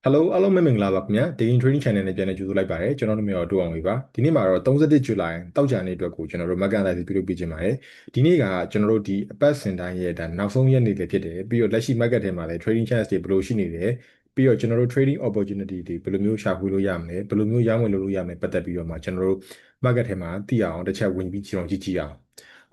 Hello အားလုံးပဲမင်္ဂလာပါခင်ဗျာ Day Trading Channel နဲ့ပြန်လည်ကြိုဆိုလိုက်ပါတယ်ကျွန်တော်တို့မျိုးတော့တူအောင်လေးပါဒီနေ့မှာတော့31ဇူလိုင်တောက်ကြနေ့အတွက်ကိုကျွန်တော်တို့ Market Analysis ပြုလုပ်ပြခြင်းပါတယ်ဒီနေ့ကကျွန်တော်တို့ဒီအပတ်စဉ်တိုင်းရဲ့ဒါနောက်ဆုံးရက်နေ့တွေဖြစ်တယ်ပြီးတော့လက်ရှိ market ထဲမှာလည်း trading chance တွေဘယ်လိုရှိနေတယ်ပြီးတော့ကျွန်တော်တို့ trading opportunity တွေဘယ်လိုမျိုးရှာဖွေလို့ရမလဲဘယ်လိုမျိုးရောင်းဝယ်လို့ရမလဲပတ်သက်ပြီးတော့မှကျွန်တော်တို့ market ထဲမှာသိအောင်တစ်ချက်ဝင်ပြီးကြည့်အောင်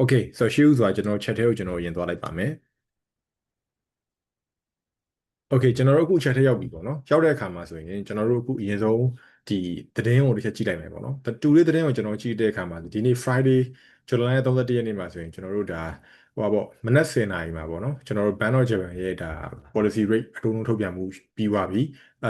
Okay so ရှေ့ဦးစွာကျွန်တော် chat ထဲကိုကျွန်တော်ရင်သွားလိုက်ပါမယ်โอเคကျွန်တော်တို့အခု chat ထဲရောက်ပြီပေါ့နော်ရောက်တဲ့အခါမှာဆိုရင်ကျွန်တော်တို့အခုအရင်ဆုံးဒီသတင်းကိုတစ်ချက်ကြည့်လိုက်မယ်ပေါ့နော်တူလေးသတင်းကိုကျွန်တော်ကြည့်တဲ့အခါမှာဒီနေ့ Friday ဇူလိုင်31ရက်နေ့မှာဆိုရင်ကျွန်တော်တို့ဒါဟိုပါပေါ့မနက်10:00နာရီမှာပေါ့နော်ကျွန်တော်တို့ Bank of Japan ရဲ့ဒါ policy rate အထုံးလုံးထုတ်ပြန်မှုပြီးသွားပြီ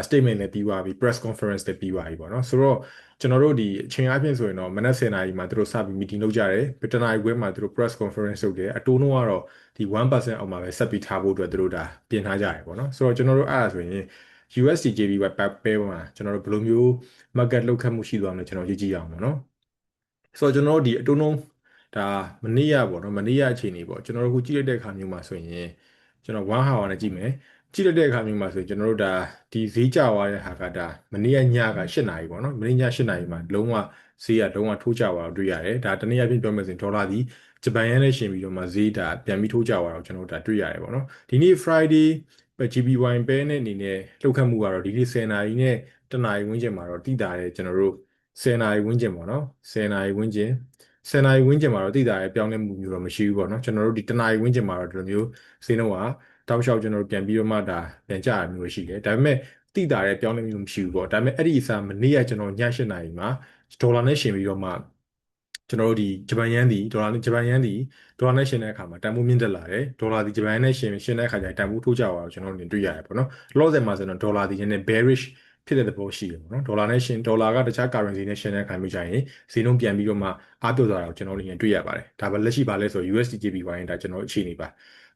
statement လည်းပြီးသွားပြီ press conference လည်းပြီးသွားပြီပေါ့နော်ဆိုတော့ကျွန်တော်တို့ဒီအချိန်အပြင်ဆိုရင်တော့မနက်10:00နာရီမှာသူတို့စပြီး meeting လုပ်ကြတယ်ပြတနာရီခွဲမှာသူတို့ press conference လုပ်တယ်အတိုးနှုန်းကတော့ဒီ1%အောက်မှာပဲဆက်ပြီးထားဖို့အတွက်သူတို့ဒါပြင်ထားကြတယ်ပေါ့နော်ဆိုတော့ကျွန်တော်တို့အဲ့ဒါဆိုရင် USD JPY ပဲမှာကျွန်တော်တို့ဘယ်လိုမျိုး market လောက်ခတ်မှုရှိသွားမလဲကျွန်တော်ကြည့်အောင်ပေါ့နော်ဆိုတော့ကျွန်တော်တို့ဒီအတိုးနှုန်းဒါမနေ့ရပေါ့နော်မနေ့ရအချိန်နေပေါ့ကျွန်တော်တို့ခုကြည့်လိုက်တဲ့အခါမျိုးမှာဆိုရင်ကျွန်တော်1 hour နဲ့ကြည့်မယ်ကြည့်လိုက်တဲ့အခါမျိုးမှာဆိုရင်ကျွန်တော်တို့ဒါဒီဈေးကျသွားတဲ့ဟာကဒါမနေ့ညက8နာရီပေါ့နော်မနေ့ည8နာရီမှာလုံးဝဈေးကလုံးဝထိုးကျသွားတော့တွေ့ရတယ်ဒါတနည်းအားဖြင့်ပြောမယ်ဆိုရင်ဒေါ်လာဒီဂျပန်ယန်းနဲ့ရှင်ပြီးတော့မှဈေးဒါပြန်ပြီးထိုးကျသွားတော့ကျွန်တော်တို့ဒါတွေ့ရတယ်ပေါ့နော်ဒီနေ့ Friday GBY ပဲနဲ့အနေနဲ့လှုပ်ခတ်မှုကတော့ဒီနေ့10နာရီနဲ့1နာရီဝန်းကျင်မှာတော့တိတာတယ်ကျွန်တော်တို့10နာရီဝန်းကျင်ပေါ့နော်10နာရီဝန်းကျင်10နာရီဝန်းကျင်မှာတော့တိတာရဲ့ပြောင်းလဲမှုမျိုးတော့မရှိဘူးပေါ့နော်ကျွန်တော်တို့ဒီ1နာရီဝန်းကျင်မှာတော့ဒီလိုမျိုးဈေးနှုန်းကတောက်လျှောက်ကျွန်တော်တို့ပြန်ပြီးတော့မှဒါပြန်ကျရမျိုးရှိတယ်ဒါပေမဲ့တိတာရဲ့ပြောင်းလဲမှုမရှိဘူးပေါ့ဒါပေမဲ့အဲ့ဒီအစားမနေ့ကကျွန်တော်ည8နာရီမှာဒေါ်လာနဲ့ရှင်ပြီးတော့မှကျွန်တော်တို့ဒီဂျပန်ယန်းဒီဒေါ်လာနဲ့ဂျပန်ယန်းဒီဒေါ်လာနဲ့ရှင်တဲ့အခါမှာတန်ဖိုးမြင့်တက်လာတယ်ဒေါ်လာဒီဂျပန်ယန်းနဲ့ရှင်တဲ့အခါကျရင်တန်ဖိုးထိုးကျသွားတော့ကျွန်တော်တို့တွေ့ရတယ်ပေါ့နော်လောဆယ်မှာဆိုတော့ဒေါ်လာဒီနည်း bearish ဖြစ်တဲ့သဘောရှိတယ်ပေါ့နော်ဒေါ်လာနဲ့ရှင်ဒေါ်လာကတခြား currency နဲ့ရှင်တဲ့အခါမျိုးကျရင်ဈေးနှုန်းပြန်ပြီးတော့မှအားပြော့သွားတာကိုကျွန်တော်တို့တွေ့ရပါတယ်ဒါပဲလက်ရှိပါလဲဆို USD JPY ဒါကျွန်တော်အခြေအနေပါ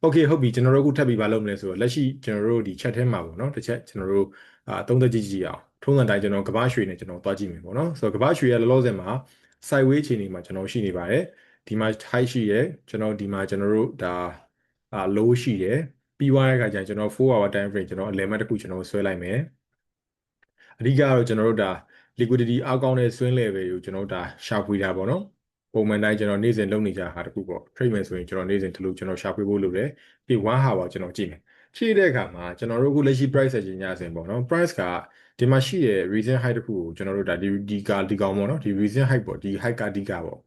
โอเคဟုတ်ပြီကျွန်တော်တို့အခုထပ်ပြီးပါလုပ်မလဲဆိုတော့လက်ရှိကျွန်တော်တို့ဒီ chat ထဲမှာပေါ့နော်တစ်ချက်ကျွန်တော်တို့သုံးသက်ကြည့်အောင်ထုံးစံတိုင်းကျွန်တော်ကမ္ဘာရွှေနဲ့ကျွန်တော်တွားကြည့်မယ်ပေါ့နော်ဆိုတော့ကမ္ဘာရွှေရဲ့လောလောဆယ်မှာ sideways အခြေအနေမှာကျွန်တော်ရှိနေပါတယ်ဒီမှာ high ရှိရယ်ကျွန်တော်ဒီမှာကျွန်တော်တို့ဒါlow ရှိရယ်ပြီးသွားတဲ့အခါကျရင်ကျွန်တော်4 hour time frame ကျွန်တော်အလယ်မှတ်တစ်ခုကျွန်တော်ဆွဲလိုက်မယ်အဓိကတော့ကျွန်တော်တို့ဒါ liquidity အားကောင်းတဲ့ swing level ကိုကျွန်တော်တို့ဒါရှာဖွေတာပေါ့နော်ပုံမှန်တိုင်းကျွန်တော်နေ့စဉ်လုပ်နေကြတာတစ်ခုပေါ့ trade မယ်ဆိုရင်ကျွန်တော်နေ့စဉ်ဒီလိုကျွန်တော်ရှာဖွေဖို့လုပ်တယ်ပြီး1 hour ကျွန်တော်ကြည့်မယ်ကြည့်တဲ့အခါမှာကျွန်တော်တို့အခုလက်ရှိ price အချိန်ညစဉ်ပေါ့နော် price ကဒီမှာရှိတဲ့ recent high တစ်ခုကိုကျွန်တော်တို့ဒါဒီကောင်ပေါ့နော်ဒီ recent high ပေါ့ဒီ high ကဒီကပေါ့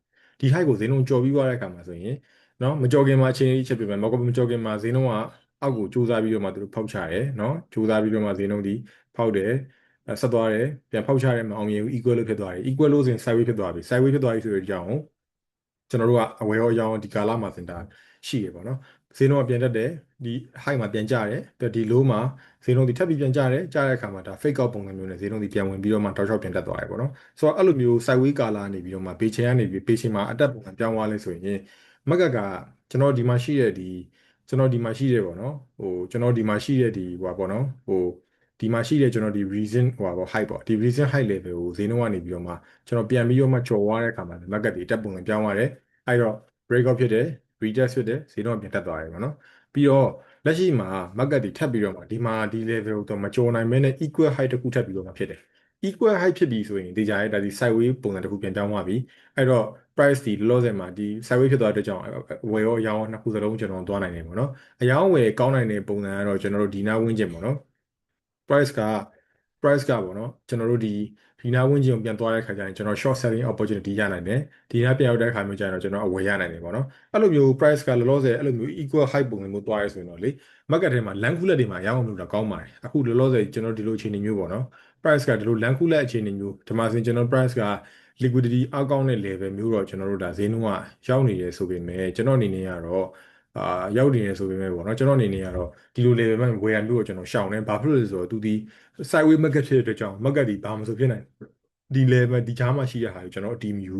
ဒီ high ကိုဈေးနှုန်းကြော်ပြီးသွားတဲ့အခါမှာဆိုရင်နော်မကြော်ခင်မှာအချိန်ကြီးချက်ပြမယ်မကြော်ခင်မှာဈေးနှုန်းကအောက်ကိုစူးစမ်းပြီးတော့မှသူတို့ဖောက်ချတယ်နော်စူးစမ်းပြီးတော့မှဈေးနှုန်းဒီဖောက်တယ်ဆက်သွားတယ်ပြန်ဖောက်ချတယ်မအောင်မြင်ဘူး equal လို့ဖြစ်သွားတယ် equal လို့ဆိုရင် sideways ဖြစ်သွားပြီ sideways ဖြစ်သွားပြီဆိုတဲ့အကြောင်းကိုကျွန်တော်တို့ကအဝယ်ရောအကြောင်းဒီကာလမှာစင်တာရှိရပေါ့နော်ဈေးနှုန်းကပြန်တက်တယ်ဒီ high မှာပြန်ကျတယ်ပြီးဒီ low မှာဈေးနှုန်းဒီထပ်ပြီးပြန်ကျတယ်ကျတဲ့အခါမှာဒါ fake out ပုံစံမျိုးနဲ့ဈေးနှုန်းဒီပြန်ဝင်ပြီးတော့မှတောက်လျှောက်ပြန်တက်သွားတယ်ပေါ့နော်ဆိုတော့အဲ့လိုမျိုး sideways ကာလနေပြီးတော့မှဘေးချင်ကနေပြီးဘေးချင်မှာအတက်ပုံစံပြောင်းသွားလဲဆိုရင်မက်ကကျွန်တော်ဒီမှာရှိတဲ့ဒီကျွန်တော်ဒီမှာရှိတယ်ပေါ့နော်ကျွန်တော်ဒီမှာရှိတဲ့ဒီဟိုပါပေါ့နော်ဒီမှာရှိတဲ့ကျွန်တော်ဒီ reason ဟိုပါပေါ့ high ပေါ့ဒီ reason high level ကိုဈေးနှုန်းကနေပြီးတော့မှကျွန်တော်ပြန်ပြီးတော့မှကျော်သွားတဲ့အခါမှာ market တွေတက်ပုံစံပြောင်းသွားတယ်အဲ့တော့ break out ဖြစ်တယ် retest ဖြစ်တယ်ဈေးနှုန်းပြန်တက်သွားတယ်ပေါ့နော်ပြီးတော့လက်ရှိမှာ market တွေထပ်ပြီးတော့မှဒီမှာဒီ level ကိုတော့မကျော်နိုင်မဲနဲ့ equal high တစ်ခုထပ်ပြီးတော့မှဖြစ်တယ် equal high ဖြစ်ပြီဆိုရင်ဒီကြားရဲ့ဒါဒီ sideways ပုံစံတစ်ခုပြန်ပြောင်းသွားပြီအဲ့တော့ price ဒီလောဆယ်မှာဒီ sideways ဖြစ်သွားတဲ့အတွက်ကြောင့်ဝယ်ရောအရောင်းနှစ်ခုစလုံးကျွန်တော်သွားနိုင်တယ်ပေါ့နော်အရောင်းဝယ်ကောင်းနိုင်တဲ့ပုံစံကတော့ကျွန်တော်တို့ဒီနားဝန်းကျင်ပေါ့နော် price က price ကပေါ့နော်ကျွန်တော်တို့ဒီနားဝန်းကျင်ကိုပြန်သွားတဲ့ခါကျရင်ကျွန်တော် short selling opportunity ရနိုင်တယ်ဒီနားပြန်ရောက်တဲ့ခါမျိုးကျရင်တော့ကျွန်တော်အဝယ်ရနိုင်တယ်ပေါ့နော်အဲ့လိုမျိုး price ကလောလောဆယ်အဲ့လိုမျိုး equal high ပုံစံမျိုးသွားရဲဆိုရင်တော့လေ market ထဲမှာ land cooler တွေမှာရောင်းအောင်လုပ်တာကောင်းပါတယ်အခုလောလောဆယ်ကျွန်တော်ဒီလိုအခြေအနေမျိုးပေါ့နော် price ကဒီလို land cooler အခြေအနေမျိုးဒီမှာဆိုရင်ကျွန်တော် price က liquidity အကောင်းတဲ့ level မျိုးတော့ကျွန်တော်တို့ဒါဈေးနှုန်းကရောက်နေတယ်ဆိုပေမဲ့ကျွန်တော်အနေနဲ့ကတော့အာရောက်နေတယ်ဆိုပေမဲ့ပေါ့နော်ကျွန်တော်အနေနဲ့ကတော့ဒီလို level မှာဝယ်ရမျိုးကိုကျွန်တော်ရှောင်တယ်ဘာဖြစ်လို့လဲဆိုတော့သူဒီ sideways market ဖြစ်တဲ့အတွက်ကြောင့် market ဒီဘာမှမဆိုဖြစ်နိုင်ဒီ level ဒီကြားမှာရှိတဲ့ဟာကိုကျွန်တော်အတီးမယူ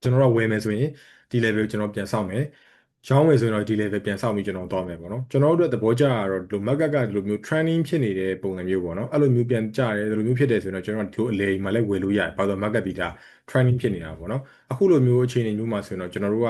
ကျွန်တော်တို့ဝယ်မယ်ဆိုရင်ဒီ level ကိုကျွန်တော်ပြန်ဆောက်မယ်ရောင်းမယ်ဆိုရင်တော့ဒီ level ပြန်ဆောက်ပြီးကျွန်တော်သွားမယ်ပေါ့နော်ကျွန်တော်တို့သဘောကျတာတော့ဒီလို market ကဒီလိုမျိုး trending ဖြစ်နေတဲ့ပုံစံမျိုးပေါ့နော်အဲ့လိုမျိုးပြန်ကျတယ်ဒီလိုမျိုးဖြစ်တယ်ဆိုရင်တော့ကျွန်တော်ဒီလိုအလဲမှာလည်းဝယ်လို့ရတယ်ဘာလို့ market ဒီဒါ trending ဖြစ်နေတာပေါ့နော်အခုလိုမျိုးအခြေအနေမျိုးမှာဆိုရင်တော့ကျွန်တော်တို့က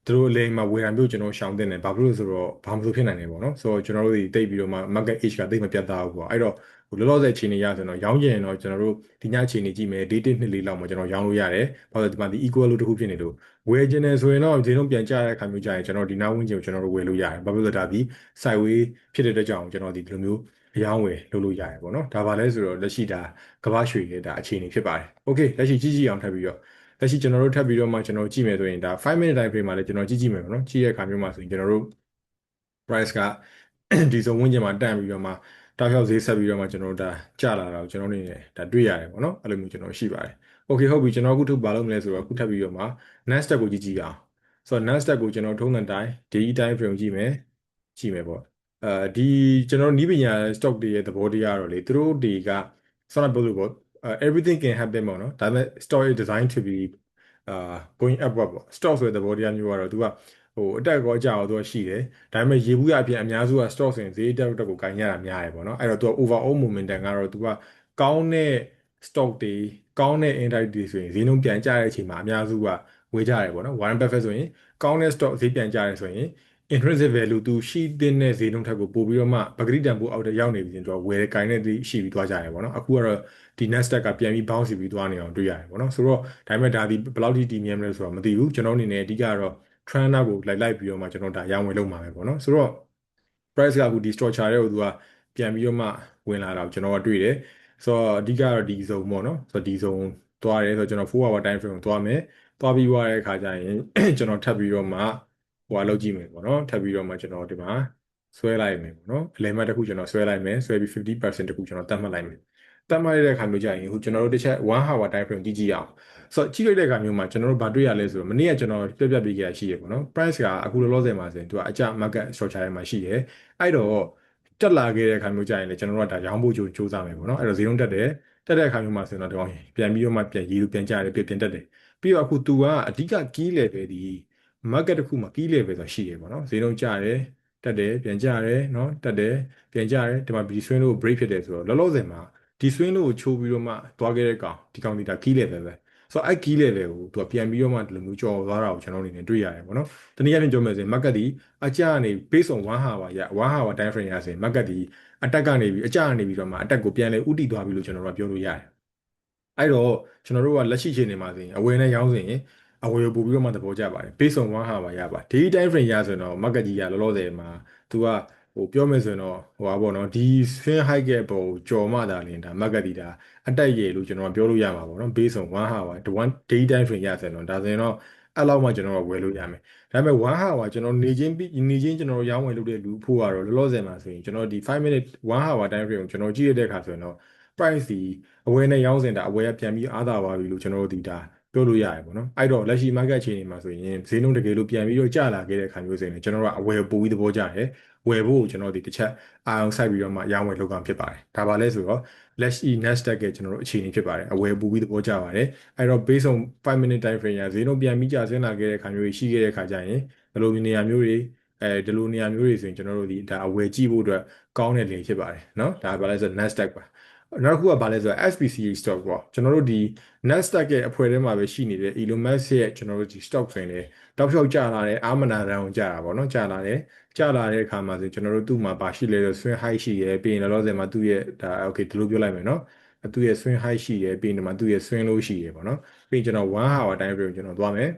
တ သူတို့အလိမ်မှာဝယ်တာမျိုးကျွန်တော်ရှောင်တင်တယ်ဘာဖြစ်လို့ဆိုတော့ဘာမှမဆိုဖြစ်နိုင်တယ်ပေါ့နော်ဆိုတော့ကျွန်တော်တို့ဒီတိတ်ပြီးတော့မှ market age ကတိတ်မပြတ်သားဘူးပေါ့အဲ့တော့လောလောဆယ်ချိန်နေရဆိုတော့ရောင်းချင်ရင်တော့ကျွန်တော်တို့ဒီညချိန်နေကြည့်မယ် day 1 2 4လောက်မှာကျွန်တော်ရောင်းလို့ရတယ်ဘာလို့လဲဒီမှာဒီ equal လို့တစ်ခုဖြစ်နေလို့ဝယ်ခြင်းနဲ့ဆိုရင်တော့ဈေးနှုန်းပြန်ကျတဲ့အခါမျိုးကျရင်ကျွန်တော်ဒီနားဝန်းကျင်ကိုကျွန်တော်တို့ဝယ်လို့ရတယ်ဘာဖြစ်လို့လဲဒါဒီ sideway ဖြစ်တဲ့အတွက်ကြောင့်ကျွန်တော်ဒီလိုမျိုးအယောင်းဝယ်လုပ်လို့ရတယ်ပေါ့နော်ဒါပါလဲဆိုတော့လက်ရှိဒါကမ္ဘာရွှေရဲ့ဒါအခြေအနေဖြစ်ပါတယ်โอเคလက်ရှိကြည့်အောင်ထပ်ပြီးတော့လက်ရှိကျွန်တော်တို့ထပ်ပြီးတော့မှကျွန်တော်ကြည့်မယ်ဆိုရင်ဒါ5 minute time frame မှာလည်းကျွန်တော်ကြည့်မယ်ပေါ့နော်ကြည့်ရတဲ့အခါမျိုးမှာဆိုရင်ကျွန်တော်တို့ price ကဒီဇုံဝန်းကျင်မှာတက်ပြီးတော့မှတောက်လျှောက်ဈေးဆက်ပြီးတော့မှကျွန်တော်တို့ဒါကျလာတာကိုကျွန်တော်အနေနဲ့ဒါတွေ့ရတယ်ပေါ့နော်အဲ့လိုမျိုးကျွန်တော်ရှိပါတယ်โอเคဟုတ်ပြီကျွန်တော်အခုထုတ်ပါလို့မလဲဆိုတော့အခုထပ်ပြီးတော့မှ Nasdaq ကိုကြည့်အောင်ဆိုတော့ Nasdaq ကိုကျွန်တော်ထုံးတဲ့တိုင်းဒီ time frame ကြည့်မယ်ပေါ့ဒီကျွန်တော်နီးပညာ stock တွေရဲ့သဘောတရားတော့လေသူတို့တွေကဆောင်းပြောလို့ပေါ့everything can happen ပေါ့နော်ဒါပေမဲ့ stock is designed to be going upward ပေါ့ stock ဆိုတဲ့သဘောတရားမျိုးကတော့သူကဟိုအတက်ကောအကျကောသူကရှိတယ်ဒါပေမဲ့ရေဘူးရအပြင်အများစုက stock ဆိုရင်ဈေးတက်တက်ကိုကိုင်ရတာများတယ်ပေါ့နော်အဲ့တော့သူက overall momentum ကတော့သူကကောင်းတဲ့ stock တွေကောင်းတဲ့ index တွေဆိုရင်ဈေးနှုန်းပြန်ကျတဲ့အချိန်မှာအများစုကဝေကြတယ်ပေါ့နော် Warren Buffett ဆိုရင်ကောင်းတဲ့ stock ဈေးပြန်ကျတယ်ဆိုရင် intrinsic value သူရှိတဲ့ဈေးနှုန်းထက်ကိုပို့ပြီးတော့မှပဂရိတန်ပို့အောက်တရောက်နေပြီဆိုရင်သူကဝယ်ကိုင်တဲ့ဒီရှိပြီးသွားကြတယ်ပေါ့နော်အခုကတော့ဒီ Nasdaq ကပြန်ပြီး bounce ပြီးသွားနေအောင်တွေ့ရတယ်ပေါ့နော်ဆိုတော့ဒါပေမဲ့ဒါဒီဘယ်လောက်ထိတည်မြဲမလဲဆိုတော့မသိဘူးကျွန်တော်အနေနဲ့အဓိကတော့ trend ကိုလိုက်ပြီးတော့မှကျွန်တော်ဒါရောင်းဝယ်လုပ်မှာပဲပေါ့နော်ဆိုတော့ price ကအခုဒီ structure တွေကိုသူကပြန်ပြီးတော့မှဝင်လာတာကိုကျွန်တော်ကတွေ့တယ်ဆိုတော့အဓိကတော့ဒီဇုံပေါ့နော်ဆိုတော့ဒီဇုံသွားတယ်ဆိုတော့ကျွန်တော်4 hour time frame ကိုသွားမယ်သွားပြီးသွားတဲ့အခါကျရင်ကျွန်တော်ထပ်ပြီးတော့မှဟိုကလောက်ကြည့်မယ်ပေါ့နော်ထပ်ပြီးတော့မှကျွန်တော်ဒီမှာဆွဲလိုက်မယ်ပေါ့နော်အလယ်မှတ်တစ်ခုကျွန်တော်ဆွဲလိုက်မယ်ဆွဲပြီး50%တစ်ခုကျွန်တော်တတ်မှတ်လိုက်မယ်တတ်မှတ်ရတဲ့အခါမျိုးကျရင်အခုကျွန်တော်တို့တစ်ချက်1 hour time frame ကြည့်အောင်ဆိုတော့ကြည့်လိုက်တဲ့အခါမျိုးမှာကျွန်တော်တို့ဘာတွေ့ရလဲဆိုတော့မနေ့ကကျွန်တော်ပြပေးခဲ့ရရှိရပေါ့နော် price ကအခုလောလောဆယ်မှာဆိုရင်သူကအကျ market structure ထဲမှာရှိတယ်အဲ့တော့တက်လာခဲ့တဲ့အခါမျိုးကျရင်လည်းကျွန်တော်တို့ကဒါရောင်းဖို့ကြိုးစားမယ်ပေါ့နော်အဲ့တော့ဈေးနှုန်းတက်တယ်တက်တဲ့အခါမျိုးမှာဆိုရင်တော့ဒီကောင်ပြန်ပြီးတော့မှပြန်ရည်လို့ပြန်ကြတယ်ပြန်တက်တယ်ပြီးတော့အခုသူကအဓိက key level ဒီ market တစ်ခုမှာ key level ဆိုတာရှိရပေါ့နော်ဈေးနှုန်းကျတယ်တက်တယ်ပြန်ကျတယ်เนาะတက်တယ်ပြန်ကျတယ်ဒီမှာဒီ swing လို့ break ဖြစ်တယ်ဆိုတော့လောလောဆယ်မှာဒီ swing လို့ကိုချိုးပြီးတော့မှသွားခဲ့တဲ့ကောင်ဒီကောင်ဒီဒါ key level ပဲဆိုတော့အဲ့ key level ကိုသူကပြန်ပြီးတော့မှဒီလိုမျိုးကြော်သွားတာကိုကျွန်တော်အနေနဲ့တွေ့ရတယ်ပေါ့နော်တနည်းအားဖြင့်ပြောမယ်ဆိုရင် market ဒီအကျကနေ based on 1 hour 1 hour time frame ရဆိုရင် market ဒီအတက်ကနေပြီးအကျကနေပြီးတော့မှအတက်ကိုပြန်လဲဥတီသွားပြီလို့ကျွန်တော်တို့ကပြောလို့ရတယ်အဲ့တော့ကျွန်တော်တို့ကလက်ရှိချိန်နေမှာဆိုရင်အဝယ်နဲ့ရောင်းဆိုရင်အဝယ်ကိုပို့ပြီးတော့မှသဘောကျပါတယ် based on 1 hour ရပါ daily time frame ရဆိုရင်တော့ market ကြီးကလောလောဆယ်မှာသူကဟိုပြောမယ်ဆိုရင်တော့ဟိုပါပေါ့နော်ဒီ swing high ရဲ့ပုံကြော်မှသာလင်ဒါ market ဒီဒါအတက်ရည်လို့ကျွန်တော်ကပြောလို့ရမှာပေါ့နော် based on 1 hour 1 day time frame ရဆိုရင်တော့ဒါဆိုရင်တော့အဲ့လောက်မှကျွန်တော်ကဝယ်လို့ရမယ်ဒါပေမဲ့1 hour ကျွန်တော်နေချင်းကျွန်တော်ရောင်းဝယ်လုပ်တဲ့လူဖို့ကတော့လောလောဆယ်မှာဆိုရင်ကျွန်တော်ဒီ5 minute 1 hour time frame ကိုကျွန်တော်ကြည့်ရတဲ့အခါဆိုရင်တော့ price ဒီအဝယ်နဲ့ရောင်းစင်တာအဝယ်ကပြန်ပြီးအားသာပါပြီလို့ကျွန်တော်တို့ဒီဒါပြောလို့ရတယ်ပေါ့နော်အဲ့တော့လက်ရှိ market အခြေအနေမှာဆိုရင်ဈေးနှုန်းတကယ်လို့ပြန်ပြီးတော့ကျလာခဲ့တဲ့အခါမျိုးဆိုရင်ကျွန်တော်တို့ကအဝယ်ပိုပြီးသဘောကျတယ်ဝယ်ဖို့ကျွန်တော်ဒီတစ်ချက်အာရုံစိုက်ပြီးတော့မှရောင်းဝယ်လုပ်ကံဖြစ်ပါတယ်ဒါပါလဲဆိုတော့လက်ရှိ Nasdaq ရဲ့ကျွန်တော်တို့အခြေအနေဖြစ်ပါတယ်အဝယ်ပိုပြီးသဘောကျပါတယ်အဲ့တော့ based on 5 minute time frame ရဈေးနှုန်းပြန်ပြီးကျဆင်းလာခဲ့တဲ့အခါမျိုးရှိခဲ့တဲ့အခါကျရင်ဘယ်လိုနေရာမျိုးတွေဒီလိုနေရာမျိုးတွေဆိုရင်ကျွန်တော်တို့ဒီဒါအဝယ်ကြည့်ဖို့အတွက်ကောင်းတဲ့လေဖြစ်ပါတယ်เนาะဒါပါလဲဆို Nasdaq ပါနောက်တစ်ခုကဘာလဲဆိုတော့ SPCA stock ပေါ့ကျွန်တော်တို့ဒီ Nasdaq ရဲ့အဖွဲ့ထဲမှာပဲရှိနေတဲ့ Elon Musk ရဲ့ကျွန်တော်တို့ဒီ stock ဆိုရင်လည်းတောက်လျှောက်ကျလာတယ်အာမနာတန်းကိုကျတာပေါ့နော်ကျလာတဲ့အခါမှာဆိုကျွန်တော်တို့သူ့မှာပါရှိလေတော့ swing high ရှိရယ်ပြီးရင်လောလောဆယ်မှာသူ့ရဲ့ဒါ okay ဒီလိုပြောလိုက်မယ်နော်သူ့ရဲ့ swing high ရှိရယ်ပြီးရင်ဒီမှာသူ့ရဲ့ swing low ရှိရယ်ပေါ့နော်ပြီးရင်ကျွန်တော်1 hour time frame ကျွန်တော်သွားမယ်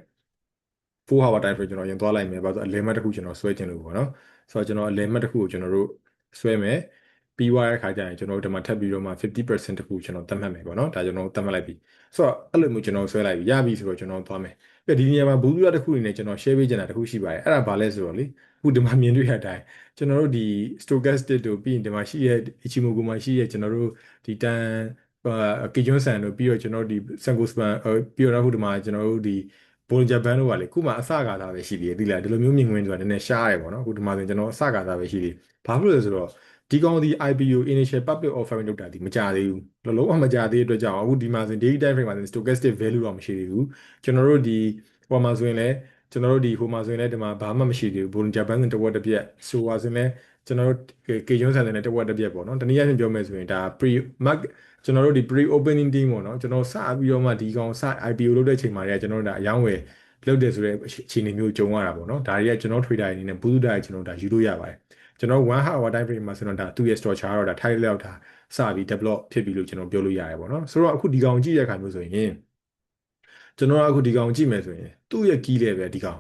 4 hour time frame ကျွန်တော်ရင်သွားလိုက်မယ်ဘာလို့အလဲမှတ်တစ်ခုကျွန်တော်ဆွဲခြင်းလို့ပေါ့နော်ဆိုတော့ကျွန်တော်အလဲမှတ်တစ်ခုကိုကျွန်တော်တို့ဆွဲမယ်ပြီးသွားတဲ့ခါကျရင်ကျွန်တော်တို့ဒီမှာထပ်ပြီးတော့မှ50%တခုကျွန်တော်သတ်မှတ်မယ်ပေါ့နော်ဒါကျွန်တော်သတ်မှတ်လိုက်ပြီဆိုတော့အဲ့လိုမျိုးကျွန်တော်ဆွဲလိုက်ပြီရပြီဆိုတော့ကျွန်တော်သွားမယ်ပြီးဒီနေရာမှာဘူးပြတစ်ခုအနေနဲ့ကျွန်တော် share ပေးချင်တာတစ်ခုရှိပါတယ်အဲ့ဒါဘာလဲဆိုတော့လေအခုဒီမှာမြင်တွေ့ရတဲ့အတိုင်းကျွန်တော်တို့ဒီ stochastic တို့ပြီးရင်ဒီမှာရှိရဲ့ Ichimoku မှာရှိရဲ့ကျွန်တော်တို့ဒီတန်ကေဂျွန်းဆန်တို့ပြီးတော့ကျွန်တော်တို့ဒီ Senko Span ပြီးတော့အခုဒီမှာကျွန်တော်တို့ဒီဘိုလ်ဂျပန်တို့ကလေခုမှအစကားသားပဲရှိသေးတယ်ဒီလားဒီလိုမျိုးမြင်ကွင်းဆိုတာနည်းနည်းရှားတယ်ပေါ့နော်အခုဒီမှာဆိုကျွန်တော်အစကားသားပဲရှိသေးဘာဖြစ်လို့လဲဆိုတော့ဒီကောင်ဒီ IPO initial public offering လုပ်တာဒီမကြသေးဘူးလုံးဝမကြသေးတဲ့အတွက်ကြောင့်အခုဒီမှာဆို daily time frame မှာ stochastic value တော့မရှိသေးဘူးကျွန်တော်တို့ဒီဟိုမှာဆိုရင်လည်းကျွန်တော်တို့ဒီဟိုမှာဆိုရင်လည်းဒီမှာဘာမှမရှိသေးဘူးဘိုလ်ဂျပန်ဆိုတဝက်တစ်ပြက်ဆိုပါဆိုရင်လည်းကျွန်တော်တို့ကေဂျွန်းဆန်တဲ့တဝက်တစ်ပြက်ပေါ့နော်တနည်းအားဖြင့်ပြောမယ်ဆိုရင်ဒါ pre mark ကျွန်တော်တို့ဒီ pre opening team ပေါ့နော်ကျွန်တော်စပြီးတော့မှဒီကောင်စ IPO လုပ်တဲ့ချိန်မှာတည်းကကျွန်တော်တို့ဒါအယောင်းဝယ် လုပ်တယ်ဆိုတဲ့အခြေအနေမျိုးကြုံရတာပေါ့နော်ဒါတွေကကျွန်တော် trader အနေနဲ့ဘူးတူတာကျွန်တော်ဒါယူလို့ရပါတယ်ကျွန်တော်1 hour time frame မှာဆိုတော့ဒါသူ့ရဲ့ structure ကတော့ဒါ title လောက်ဒါစပြီး develop ဖြစ်ပြီလို့ကျွန်တော်ပြောလို့ရတယ်ပေါ့နော်ဆိုတော့အခုဒီကောင်ကြည့်ရတဲ့အခါမျိုးဆိုရင်ကျွန်တော်ကအခုဒီကောင်ကြည့်မယ်ဆိုရင်သူ့ရဲ့ key level ဒီကောင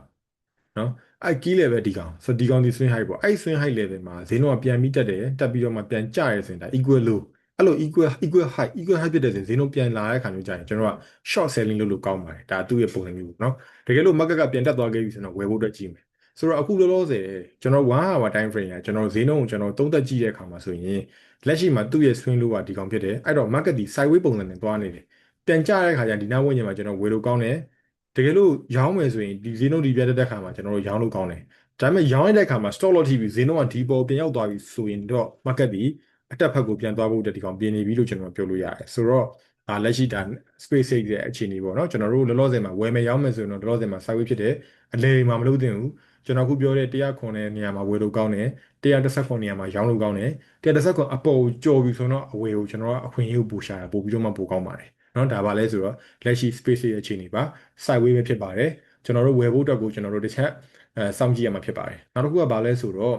်နော်အဲ့ key level ဒီကောင်ဆိုဒီကောင်ဒီ swing height ပေါ့အဲ့ swing height level မှာဈေးနှုန်းကပြန်ပြီးတက်တယ်တက်ပြီးတော့မှပြန်ကျရဲဆိုရင်ဒါ equal low အဲ့လို equal height ဖြစ်တဲ့ဆိုဈေးနှုန်းပြန်လာတဲ့ခါမျိုးကြာရင်ကျွန်တော်က short selling လုပ်လို့ကောင်းပါတယ်ဒါသူ့ရဲ့ပုံစံမျိုးပေါ့နော်တကယ်လို့ market ကပြန်တက်သွားခဲ့ပြီဆိုတော့ဝယ်ဖို့အတွက်ကြည့်မယ်ဆိုတော့အခုလောလောဆယ်ကျွန်တော်1 hour time frame ကကျွန်တော်ဈေးနှုန်းကိုကျွန်တော်သုံးသက်ကြည့်တဲ့အခါမှာဆိုရင်လက်ရှိမှာသူ့ရဲ့ swing low ကဒီကောင်ဖြစ်တယ်အဲ့တော့ market ဒီ sideways ပုံစံနဲ့သွားနေတယ်ပြန်ကျတဲ့အခါကျရင်ဒီနောက်ဝန်းကျင်မှာကျွန်တော်ဝယ်လို့ကောင်းတယ်တကယ်လို့ရောင်းမယ်ဆိုရင်ဒီဈေးနှုန်းဒီပြတ်တဲ့ခါမှာကျွန်တော်တို့ရောင်းလို့ကောင်းတယ်ဒါပေမဲ့ရောင်းရတဲ့ခါမှာ stop loss ထိပြီးဈေးနှုန်းကဒီပေါ်ပြန်ရောက်သွားပြီဆိုရင်တော့ market ဒီအတက်ဖက်ကိုပြန်သွားဖို့အတွက်ဒီကောင်ပြင်နေပြီလို့ကျွန်တော်ပြောလို့ရတယ်ဆိုတော့လက်ရှိဒါ space ရဲ့အခြေအနေပေါ့နော်ကျွန်တော်တို့လောလောဆယ်မှာဝယ်မယ်ရောင်းမယ်ဆိုရင်တော့လောလောဆယ်မှာ sideways ဖြစ်တယ်အလဲမှာမလုပ်သင့်ဘူးကျွန်တော်အခုပြောတဲ့109တဲ့နေရာမှာဝယ်လို့ကောင်းတယ်119နေရာမှာရောင်းလို့ကောင်းတယ်119အပေါ်ကိုကြော်ပြီဆိုတော့အဝယ်ကိုကျွန်တော်ကအခွင့်အရေးကိုပိုရှာတာပို့ပြီးတော့မှပိုကောင်းပါတယ်နော်ဒါပါလဲဆိုတော့လက်ရှိ space ရဲ့အခြေအနေပါ sideways ပဲဖြစ်ပါတယ်ကျွန်တော်တို့ဝယ်ဖို့အတွက်ကိုကျွန်တော်တို့တစ်ချက်စောင့်ကြည့်ရမှာဖြစ်ပါတယ်နောက်တစ်ခုကဘာလဲဆိုတော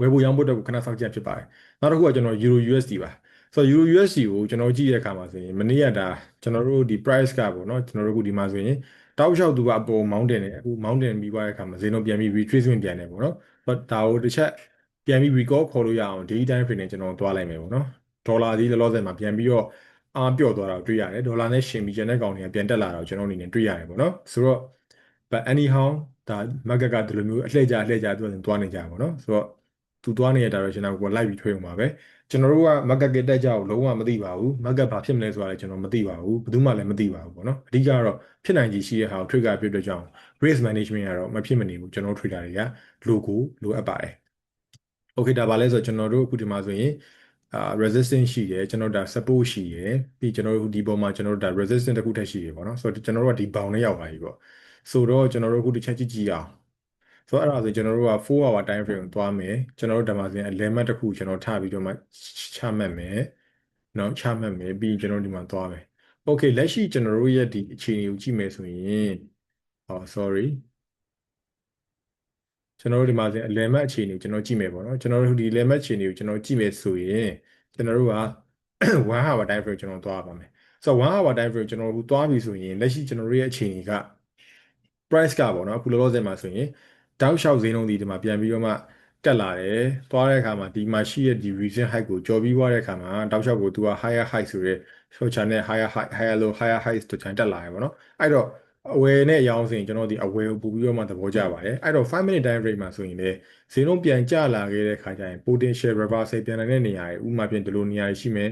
့ဝယ်ဖို့ရောင်းဖို့အတွက်ကိုခဏစောင့်ကြည့်ရဖြစ်ပါတယ်နောက်တစ်ခုကကျွန်တော် Euro USD ပါဆိုတော့ Euro USD ကိုကျွန်တော်ကြည့်တဲ့အခါမှာဆိုရင်မနေ့ကဒါကျွန်တော်တို့ဒီ price ကပေါ့နော်ကျွန်တော်တို့အခုဒီမှာဆိုရင်တောက်လျှောက်သူကအပေါ် mountain နဲ့အခု mountain ပြီးသွားတဲ့အခါမှာဈေးနှုန်းပြန်ပြီး retracement ပြန်တယ်ပေါ့နော်ဒါကိုတစ်ချက်ပြန်ပြီး recall ခေါ်လို့ရအောင် daily time frame နဲ့ကျွန်တော်သွားလိုက်မယ်ပေါ့နော်ဒေါ်လာဒီလောလောဆယ်မှာပြန်ပြီးတော့အားပြော့သွားတာကိုတွေ့ရတယ်ဒေါ်လာနဲ့ရှင်ပြီးကျန်တဲ့ကောင်တွေကပြန်တက်လာတာကိုကျွန်တော်အနေနဲ့တွေ့ရတယ်ပေါ့နော်ဆိုတော့ but anyhow ဒါ market ကဒီလိုမျိုးအလှည့်ကျသူကသွားနေကြပါတော့ဆိုတော့သူသွားနေတဲ့ direction ကိုလိုက်ပြီးထွေးအောင်ပါပဲကျွန်တော်တို့က market ကတက်ကြအောင်လုံးဝမသိပါဘူး market ဘာဖြစ်မလဲဆိုတာလည်းကျွန်တော်မသိပါဘူးဘယ်သူမှလည်းမသိပါဘူးပေါ့နော်အဓိကတော့ဖြစ်နိုင်ခြေရှိတဲ့ဟာကို trigger ပြတဲ့ကြောင်း risk management ကတော့မဖြစ်မနေဘူးကျွန်တော် trader တွေကလိုအပ်ပါတယ် okay ဒါပါလဲဆိုတော့ကျွန်တော်တို့အခုဒီမှာဆိုရင်resistance ရှိတယ်ကျွန်တော်ဒါ support ရှိတယ်ပြီးကျွန်တော်တို့ဒီပေါ်မှာကျွန်တော်တို့ဒါ resistance တစ်ခုထပ်ရှိတယ်ပေါ့နော်ဆိုတော့ကျွန်တော်တို့ကဒီ bound နဲ့ရောက်ပါပြီပေါ့ဆိုတော့ကျွန်တော်တို့အခုတစ်ချက်ကြည့်အောင်ဆိုတော့အဲ့ဒါဆိုကျွန်တော်တို့က4 hour time frame ကိုသွားမယ်ကျွန်တော်တို့ဓမ္မစဉ်အလဲမှတ်တစ်ခုကျွန်တော်ထပြီးတော့မှချမှတ်မယ်เนาะချမှတ်မယ်ပြီးကျွန်တော်ဒီမှာသွားမယ် okay လက်ရှိကျွန်တော်တို့ရဲ့ဒီအခြေအနေကိုကြည့်မယ်ဆိုရင်sorry ကျွန်တော်တို့ဒီမှာဆိုရင်အလယ်မှတ်အခြေအနေကိုကျွန်တော်ကြည့်မယ်ပေါ့နော်ကျွန်တော်တို့ဒီအလယ်မှတ်အခြေအနေကိုကျွန်တော်ကြည့်မယ်ဆိုရင်ကျွန်တော်တို့က1 hour time frame ကျွန်တော်သွားပါမယ်ဆိုတော့1 hour time frame ကျွန်တော်တို့သွားပြီဆိုရင်လက်ရှိကျွန်တော်တို့ရဲ့အခြေအနေက price ကပေါ့နော်အခုလောလောဆယ်မှာဆိုရင်တောက်လျှောက်ဈေးနှုန်းဒီမှာပြန်ပြီးတော့မှတက်လာတယ်သွားတဲ့အခါမှာဒီမှာရှိတဲ့ဒီ recent high ကိုကျော်ပြီးသွားတဲ့အခါမှာတောက်လျှောက်ကိုသူက higher high ဆိုရဲ structure နဲ့ higher low higher high ဆိုချန်တက်လာတယ်ပေါ့နော်အဲ့တော့အဝယ်နဲ့ရောင်းဆိုရင်ကျွန်တော်ဒီအဝယ်ကိုပို့ပြီးတော့မှသဘောကျပါတယ်အဲ့တော့5 minute time frame မှာဆိုရင်လည်းဈေးနှုန်းပြန်ကျလာခဲ့တဲ့ခါကျရင် potential reversal ပြန်လာတဲ့နေရာတွေဥပမာပြင်ဒီလိုနေရာတွေရှိမယ်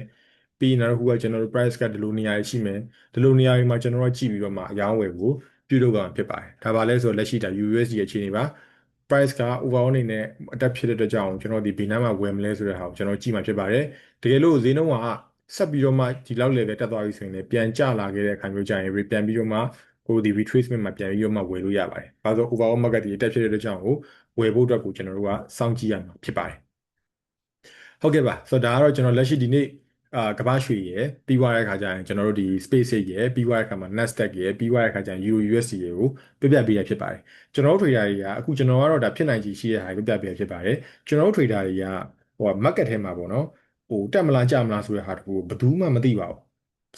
ပြီးနောက်တစ်ခုကကျွန်တော်တို့ price ကဒီလိုနေရာတွေရှိမယ်ဒီလိုနေရာတွေမှာကျွန်တော်တို့ကြည့်ပြီးတော့မှအရောင်းဝယ်ကိုပြုလုပ်ကောင်ဖြစ်ပါတယ်ဒါပါလဲဆိုတော့လက်ရှိဒါ USD ရဲ့အခြေအနေပါ price က overall အနေနဲ့အတက်ဖြစ်တဲ့အတွက်ကြောင့်ကျွန်တော်ဒီဘီနားမှာဝယ်မလဲဆိုတဲ့ဟာကိုကျွန်တော်ကြည့်မှာဖြစ်ပါတယ်တကယ်လို့ဈေးနှုန်းကဆက်ပြီးတော့မှဒီလောက် level တက်သွားပြီဆိုရင်လည်းပြန်ကျလာခဲ့တဲ့အခါမျိုးကျရင်ပြန်ပြီးတော့မှကိုဒီ retracement မှာပြန်ပြီးတော့မှဝယ်လို့ရပါတယ်။ဘာလို့ overall market ဒီတက်ဖြစ်တဲ့အတွက်ကြောင့်ကိုဝယ်ဖို့အတွက်ကိုကျွန်တော်တို့ကစောင့်ကြည့်ရမှာဖြစ်ပါတယ်။ဟုတ်ကဲ့ပါဆိုတော့ဒါကတော့ကျွန်တော်လက်ရှိဒီနေ့ကမ္ဘာရွှေရယ်ပြီးသွားတဲ့အခါကျရင်ကျွန်တော်တို့ဒီ space ရယ်ပြီးသွားတဲ့အခါမှာ Nasdaq ရယ်ပြီးသွားတဲ့အခါကျရင် Euro USD ရယ်ကိုပြပေးရဖြစ်ပါတယ်ကျွန်တော်တို့ trader တွေကအခုကျွန်တော်ကတော့ဒါဖြစ်နိုင်ခြေရှိတဲ့ဟာကိုပြပေးရဖြစ်ပါတယ်ကျွန်တော်တို့ trader တွေကmarket ထဲမှာပေါ့နော်တက်မလားကျမလားဆိုတဲ့ဟာတခုဘယ်သူမှမသိပါဘူး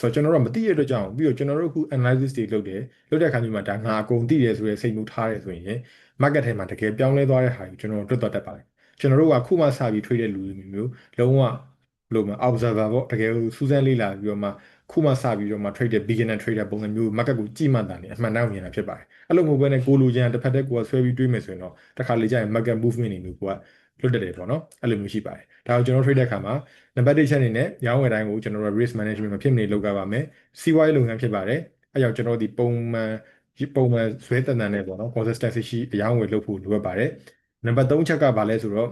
ဆိုတော့ကျွန်တော်တို့မသိရတဲ့အတွက်ကြောင့်ပြီးတော့ကျွန်တော်တို့အခု analysis တွေလုပ်တယ်လုပ်တဲ့အခါမျိုးမှာဒါငါအကုန်သိတယ်ဆိုတဲ့စိတ်မျိုးထားတယ်ဆိုရင် market ထဲမှာတကယ်ပြောင်းလဲသွားတဲ့ဟာကိုကျွန်တော်တို့တွတ်သွားတတ်ပါတယ်ကျွန်တော်တို့ကခုမှစပြီး trade တဲ့လူတွေမျိုးလုံးဝလို့မှာ observer ပေါ့တကယ်စူးစမ်းလေ့လာပြီးတော့မှခုမှစပြီးတော့မှ trade တဲ့ beginner trader ပုံစံမျိုး market ကိုကြည့်မှသာနေအမှန်တမ်းမြင်တာဖြစ်ပါတယ်အဲ့လိုမျိုးပဲနဲ့ကိုလိုချင်တစ်ဖက်တည်းကိုကဆွဲပြီးတွေးမယ်ဆိုရင်တော့တစ်ခါလေကြာရင် market movement တွေမျိုးကိုကလွတ်တက်တယ်ပေါ့နော်အဲ့လိုမျိုးရှိပါတယ်ဒါကိုကျွန်တော် trade တဲ့အခါမှာနံပါတ်1ချက်အနေနဲ့ရောင်းဝယ်တိုင်းကိုကျွန်တော်တို့ risk management မှာဖြစ်မနေလုပ်ကြပါမယ်စီးပွားရေးလုပ်ငန်းဖြစ်ပါတယ်အဲ့ကြောင့်ကျွန်တော်ဒီပုံမှန်ဇွဲတန်တန်နဲ့ပေါ့နော် consistency ရှိအရောင်းဝယ်လုပ်ဖို့လိုအပ်ပါတယ်နံပါတ်3ချက်ကဘာလဲဆိုတော့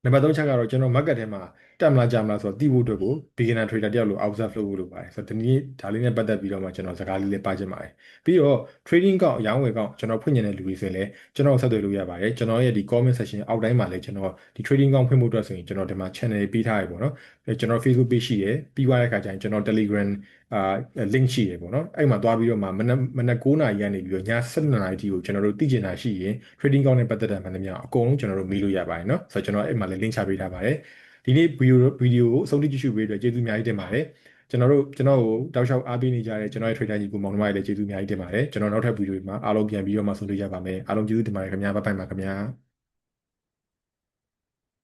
နံပါတ်3ချက်ကတော့ကျွန်တော် market ထဲမှာတက်မလားကျမလားဆိုတော့သိဖို့အတွက်ကို beginner trader တယောက်လို observe လုပ်ဖို့လိုပါတယ်ဆိုတော့ဒီနေ့ဒါလေးနဲ့ပတ်သက်ပြီးတော့မှကျွန်တော်စကားလေးလေးပါချင်ပါတယ်ပြီးတော့ trading ကောက်အရောင်းဝယ်ကောက်ကျွန်တော်ဖွင့်နေတဲ့လူတွေဆိုရင်လည်းကျွန်တော်ဆက်သွယ်လို့ရပါတယ်ကျွန်တော်ရဲ့ဒီ comment section အောက်တိုင်းမှာလည်းကျွန်တော်ဒီ trading ကောက်ဖွင့်ဖို့အတွက်ဆိုရင်ကျွန်တော်ဒီမှာ channel ပေးထားရပေါ့နော်ကျွန်တော် Facebook page ရှိတယ်ပြီးသွားတဲ့အခါကျရင်ကျွန်တော် Telegram အာ link ရှိရပေါ့နော်အဲ့မှာသွားပြီးတော့မှမနက်9နာရီကနေပြီးတော့ည12နာရီအထိကိုကျွန်တော်တို့သိချင်တာရှိရင် trading ကောင်းတဲ့ပတ်သက်တဲ့မှန်သမျှအကုန်လုံးကျွန်တော်တို့မေးလို့ရပါတယ်เนาะဆိုတော့ကျွန်တော်အဲ့မှာလည်း link ချပေးထားပါတယ်ဒီနေ့ဗီဒီယိုကိုအဆုံးထိကြည့်ရှုပေးတဲ့အတွက်ကျေးဇူးအများကြီးတင်ပါတယ်ကျွန်တော်ကိုတောက်လျှောက်အားပေးနေကြတဲ့ကျွန်တော်ရဲ့ trader ညီကိုမောင်နှမတွေလည်းကျေးဇူးအများကြီးတင်ပါတယ်ကျွန်တော်နောက်ထပ်ဗီဒီယိုမှာအားလုံးပြန်ပြီးတော့မှဆုံတွေ့ကြပါမယ်အားလုံးကျေးဇူးတင်ပါတယ်ခင်ဗျာဘိုင်ဘိုင်ပါခင်ဗျာ